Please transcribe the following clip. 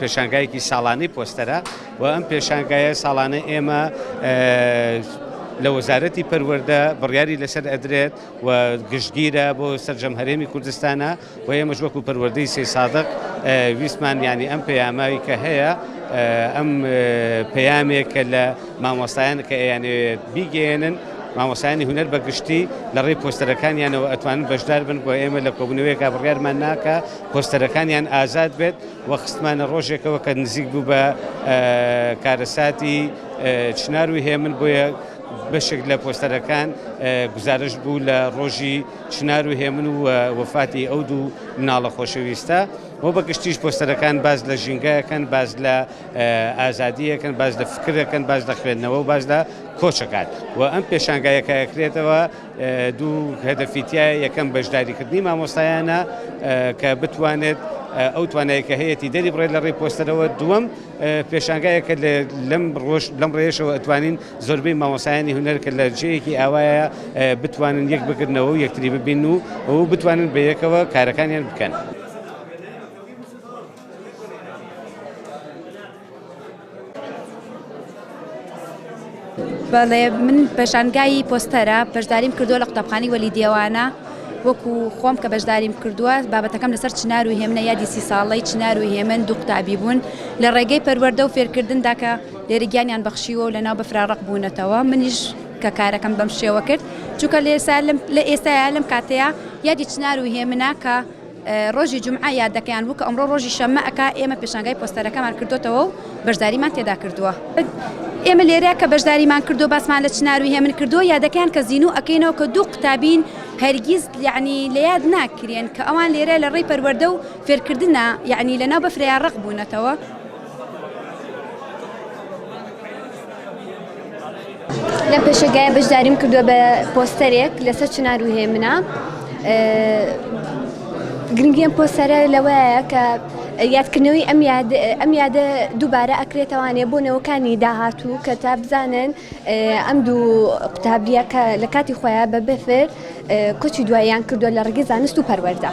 پێشانگایەکی ساڵانەی پۆستەرە و ئەم پێشانگایە ساڵانە ئێمە لە وەزارەتی پەروەردە بڕیاری لەسەر ئەدرێت و گشتگیرە بۆ سەرجەم هەرێمی کوردستانە و ئێمەش وەکو پەروەردەی سێ سادق ویسمان ینی ئەم پەیامایی کە هەیە ئەم پەیامێکە لە مامۆستایان کە ئەیانەوێت بیگەێنن مامۆستایانی هونەر بەگشتی لە ڕێی پۆستەرەکانیانەوە ئەتوانن بەشدار بن بۆ ئێمە لە کۆبوونەوەیەکە بڕیارمان ناکە پۆستەرەکانیان ئازاد بێت و خستمانە ڕۆژێکەوە کە نزیک بوو بە کارەساتی چنار و هێمن بۆیە بەشێک لە پۆستەرەکان گزارش بوو لە ڕۆژی چنار و هێمن و وەفاتی ئەو دوو مناڵە خۆشەویستە بۆ بەگشتیش پۆستەرەکان باز لە ژینگەکەن باز لە ئازادیەکەن باز لە فکرەکەن باز لە خوێندنەوە و باز لە کۆچەکان و ئەم پێشانگایەکە ئەکرێتەوە دوو هەدەفیتیایە یەکەم بەشداریکردنی مامۆستایانە کە بتوانێت ئەو توانایەکە هەیەی دەری بڕێت لە ڕێی پۆستەرەوە دووەم پێشانگایەکە لەم ڕێژەوە ئەتوانین زۆربەی مامۆستایانی هونەر کە لە جێیەکی ئاوایە بتوانن یەک بگرنەوە و یەکتری ببین و بتوانن بەیەکەوە کارەکانیان بکەن. بەڵێ من پێشانگای پۆستەرە بەشداریم کردووە لە قوتابخانەی وەلی دیێوانە وەکو خۆم کە بەشداریم کردووە بابەتەکەم لەسەر چنار و هێمنە یادی 30 ساڵەی چنار و هێمن دوو قوتابی بوون لە ڕێگەی پەروەردە و فێرکردندا کە لێرە گیانیان بەخشیوە و لەناو بەفراڕق بوونەتەوە منیش کە کارەکەم بەم شێوە کرد چونکە لە ئێستایا لەم کاتەیە یادی چنار و هێمنە کە ڕۆژی جومعە یاد دەکەیان بوو کە ئەمڕۆ ڕۆژی شەممە ئەکا ئێمە پێشانگای پۆستەرەکەمان کردوتەوە و بەشداریمان تێدا کردووە. ئێمە لێرە کە بەشداریمان کردو باسمان لە چنار و هێمن کردووە یادەکەیان کە زین و ئەکەینەوە کە دوو قوتابین هەرگیز یعنی لە یاد ناکرێن کە ئەوان لێرە لە ڕێی پەروەردە و فێرکردنە یعنی لەناو بەفریارڕق بوونەتەوە. لە پێشەگایە بەشداریم کردووە بە پۆستەرێک لەسەر چنار و هێمنە. گرنگیان پۆستەرە لەوەیە کە یادکردنەوەی ئەم یادە دووبارە ئەکرێتەوانێ بۆ نەوەکانی داهاتوو کە تا بزانن ئەم دوو قوتابیە کە لە کاتی خۆیان بە بەفر کۆچی دواییان کردووە لە ڕێگەی زانست و پەروەردە.